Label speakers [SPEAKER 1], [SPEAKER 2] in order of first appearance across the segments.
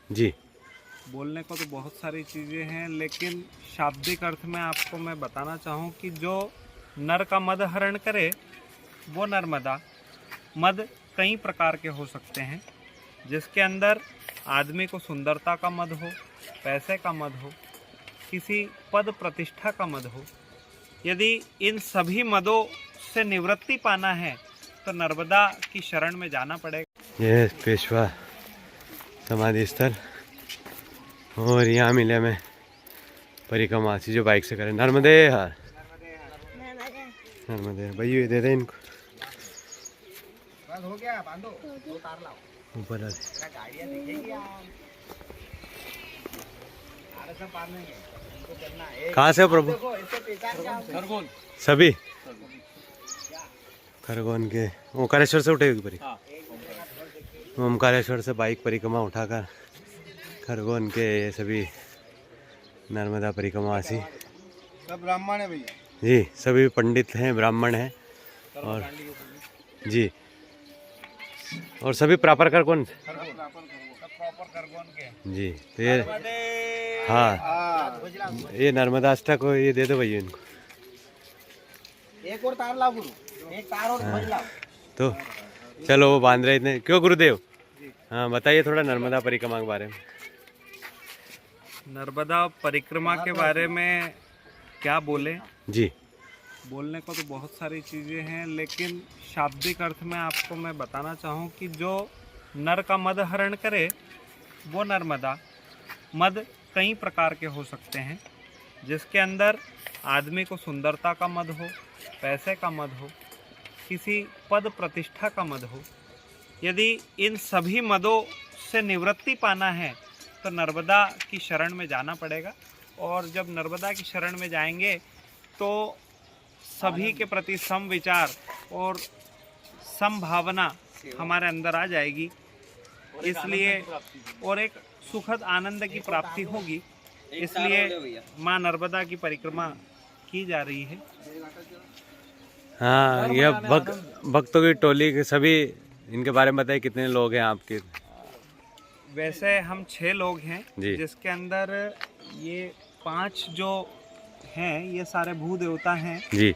[SPEAKER 1] जी।
[SPEAKER 2] बोलने को तो बहुत सारी चीज़ें हैं, लेकिन शाब्दिक अर्थ में आपको मैं बताना चाहूँ कि जो नर का मद हरण करे वो नर्मदा। मद कई प्रकार के हो सकते हैं, जिसके अंदर आदमी को सुंदरता का मद हो, पैसे का मद हो, किसी पद प्रतिष्ठा का मद हो। यदि इन सभी मदों से निवृत्ति पाना है तो नर्मदा की शरण में जाना पड़ेगा।
[SPEAKER 1] ये पेशवा समाधि स्थल और यहाँ मिले में परिक्रमा जो बाइक से करें। नर्मदे हर नर्मदे भैया दे दे इनको।
[SPEAKER 2] हो गया, बांधो, दो तार लाओ
[SPEAKER 1] ऊपर
[SPEAKER 2] गाड़ियाँ दिखेगी सब पार नहीं है।
[SPEAKER 1] कहाँ से हो प्रभु?
[SPEAKER 2] खरगोन।
[SPEAKER 1] सभी खरगोन के ओंकारेश्वर से उठे परी। ओंकारेश्वर से बाइक परिक्रमा उठाकर खरगोन के ये सभी नर्मदा परिक्रमावासी
[SPEAKER 2] सब ब्राह्मण है भैया
[SPEAKER 1] जी, सभी पंडित हैं, ब्राह्मण हैं और जी, और सभी प्रॉपर खरगोन के जी। तो ये हाँ, ये नर्मदा आस्था को ये दे दो भैया इनको।
[SPEAKER 2] एक और तार लाओ गुरु, एक तार और खोज लाओ।
[SPEAKER 1] तो चलो वो बांध रहे इतने क्यों गुरुदेव? हाँ बताइए थोड़ा नर्मदा परिक्रमा के बारे में।
[SPEAKER 2] नर्मदा परिक्रमा के बारे में क्या बोले
[SPEAKER 1] जी।
[SPEAKER 2] बोलने को तो बहुत सारी चीज़ें हैं, लेकिन शाब्दिक अर्थ में आपको मैं बताना चाहूँ कि जो नर का मद हरण करे वो नर्मदा। मद कई प्रकार के हो सकते हैं, जिसके अंदर आदमी को सुंदरता का मद हो, पैसे का मद हो, किसी पद प्रतिष्ठा का मद हो। यदि इन सभी मदों से निवृत्ति पाना है तो नर्मदा की शरण में जाना पड़ेगा। और जब नर्मदा की शरण में जाएंगे तो सभी के प्रति सम विचार और संभावना हमारे अंदर आ जाएगी, इसलिए और एक सुखद आनंद की प्राप्ति होगी। इसलिए माँ नर्मदा की परिक्रमा की जा रही है।
[SPEAKER 1] हाँ, यह भक्तों की टोली के सभी इनके बारे में बताइए, कितने लोग हैं आपके?
[SPEAKER 2] वैसे हम 6 लोग हैं, जिसके अंदर ये 5 जो हैं ये सारे भू देवता हैं
[SPEAKER 1] जी।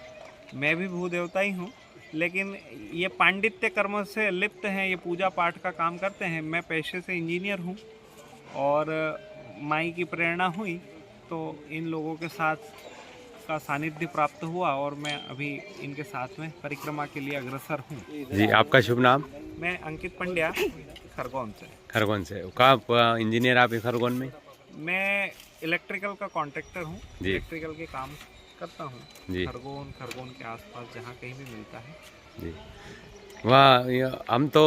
[SPEAKER 2] मैं भी भू देवता ही हूँ, लेकिन ये पांडित्य कर्म से लिप्त हैं, ये पूजा पाठ का काम करते हैं। मैं पेशे से इंजीनियर हूँ और माई की प्रेरणा हुई तो इन लोगों के साथ का सानिध्य प्राप्त हुआ और मैं अभी इनके साथ में परिक्रमा के लिए अग्रसर हूँ।
[SPEAKER 1] जी, आपका शुभ नाम?
[SPEAKER 2] मैं अंकित पंड्या, खरगोन से।
[SPEAKER 1] खरगोन से कहाँ इंजीनियर आप खरगोन में?
[SPEAKER 2] मैं इलेक्ट्रिकल का कॉन्ट्रैक्टर हूँ, इलेक्ट्रिकल के काम करता हूँ जी। खरगोन के आसपास जहाँ कहीं भी मिलता है
[SPEAKER 1] जी। वहाँ हम तो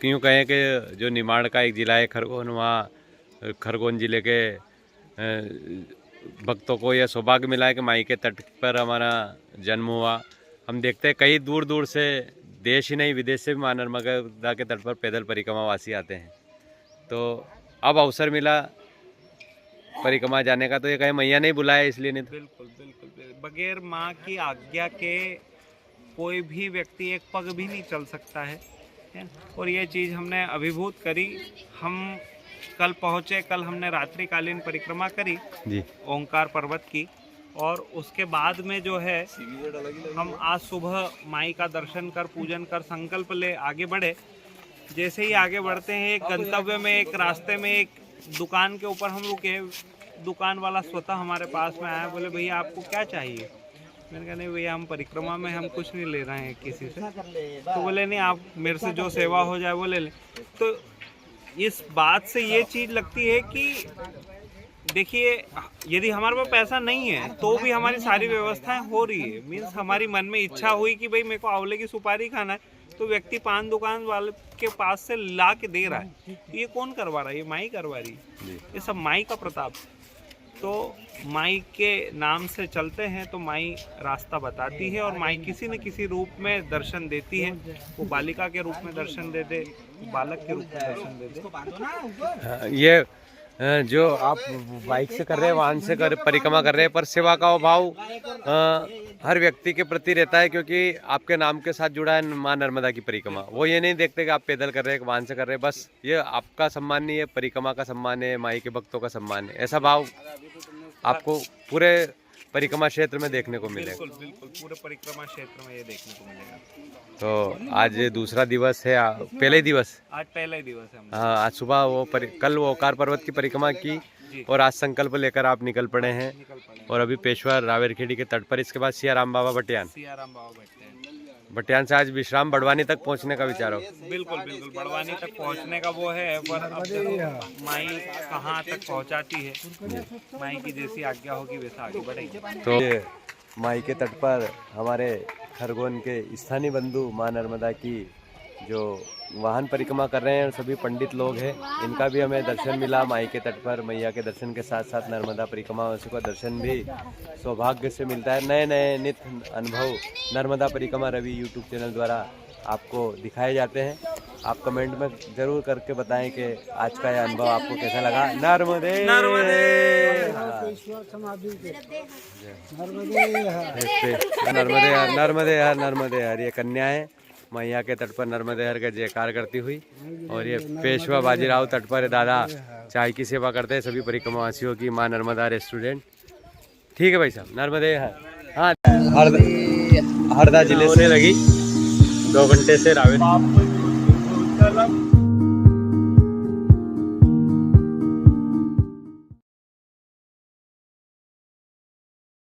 [SPEAKER 1] क्यों कहें कि जो निमाड़ का एक ज़िला है खरगोन, वहाँ खरगोन ज़िले के भक्तों को यह सौभाग्य मिला है कि माई के तट पर हमारा जन्म हुआ। हम देखते हैं कई दूर दूर से, देश ही नहीं विदेश से भी माँ नर्मदा के तट पर पैदल परिक्रमावासी आते हैं। तो अब अवसर मिला परिक्रमा जाने का, तो ये कहीं मैया नहीं बुलाया इसलिए नहीं?
[SPEAKER 2] बिल्कुल बिल्कुल, बगैर माँ की आज्ञा के कोई भी व्यक्ति एक पग भी नहीं चल सकता है। और ये चीज़ हमने अभिभूत करी। हम कल पहुँचे, कल हमने रात्रिकालीन परिक्रमा करी जी, ओंकार पर्वत की। और उसके बाद में जो है हम आज सुबह माई का दर्शन कर, पूजन कर, संकल्प ले आगे बढ़े। जैसे ही आगे बढ़ते हैं, एक गंतव्य में, एक रास्ते में, एक दुकान के ऊपर हम रुके। दुकान वाला स्वतः हमारे पास में आया, बोले भैया आपको क्या चाहिए? मैंने कहा नहीं भैया हम परिक्रमा में हम कुछ नहीं ले रहे हैं किसी से। तो बोले नहीं आप मेरे से जो सेवा हो जाए वो ले लें। तो इस बात से ये चीज़ लगती है कि देखिए, यदि हमारे पास पैसा नहीं है तो भी हमारी सारी व्यवस्थाएं हो रही है। मीन्स हमारी मन में इच्छा हुई कि भाई मेरे को आंवले की सुपारी खाना है, तो व्यक्ति पान दुकान वाले के पास से ला के दे रहा है। ये कौन करवा रहा है? ये माई करवा रही है। ये सब माई का प्रताप। तो माई के नाम से चलते हैं तो माई रास्ता बताती है, और माई किसी न किसी रूप में दर्शन देती है। वो बालिका के रूप में दर्शन दे दे, बालक के रूप में दर्शन दे दे।
[SPEAKER 1] ये जो आप बाइक से कर रहे हैं, वाहन से कर परिक्रमा कर रहे हैं, पर सेवा का अभाव हर व्यक्ति के प्रति रहता है, क्योंकि आपके नाम के साथ जुड़ा है माँ नर्मदा की परिक्रमा। वो ये नहीं देखते कि आप पैदल कर रहे हैं, वाहन से कर रहे हैं, बस ये आपका सम्मान नहीं है, परिक्रमा का सम्मान है, माई के भक्तों का सम्मान है। ऐसा भाव आपको पूरे परिक्रमा क्षेत्र में देखने को मिलेगा।
[SPEAKER 2] बिल्कुल बिल्कुल, पूरे परिक्रमा क्षेत्र में ये देखने को मिलेगा।
[SPEAKER 1] तो आज दूसरा दिवस है, पहले ही दिवस,
[SPEAKER 2] आज पहला ही दिवस है हम।
[SPEAKER 1] हाँ, आज सुबह कल वो ओकार पर्वत की परिक्रमा की और आज संकल्प लेकर आप निकल पड़े हैं। और अभी पेशवर रावेरखेड़ी के तट पर, इसके बाद सियाराम बाबा बटियान
[SPEAKER 2] बैठते हैं।
[SPEAKER 1] बटियान से आज विश्राम बड़वानी तक पहुंचने का विचार हो।
[SPEAKER 2] बिल्कुल बिल्कुल, बड़वानी तक पहुंचने का वो है, पर अब देखो माई कहाँ तक पहुंचाती है। माई की जैसी आज्ञा होगी वैसा आगे बढ़ेगी।
[SPEAKER 1] तो माई के तट पर हमारे खरगोन के स्थानीय बंधु माँ नर्मदा की जो वाहन परिक्रमा कर रहे हैं, सभी पंडित लोग हैं, इनका भी हमें दर्शन मिला माई के तट पर। मैया के दर्शन के साथ साथ नर्मदा परिक्रमा का दर्शन भी सौभाग्य से मिलता है। नए नए नित्य अनुभव नर्मदा परिक्रमा रवि यूट्यूब चैनल द्वारा आपको दिखाए जाते हैं। आप कमेंट में जरूर करके बताएं कि आज का यह अनुभव आपको कैसा लगा। नर्मदे नर्मदे नर्मदे हर नर्मदे हर। ये कन्या है मैया के तट पर नर्मदे हर का जयकार करती हुई। और ये पेशवा बाजीराव तट पर दादा चाय की सेवा करते हैं सभी परिक्रमावासियों की, माँ नर्मदा रेस्टोरेंट। ठीक है भाई साहब, नर्मदे हर। हाँ, हरदा जिले से लगी 2 घंटे से रावेर।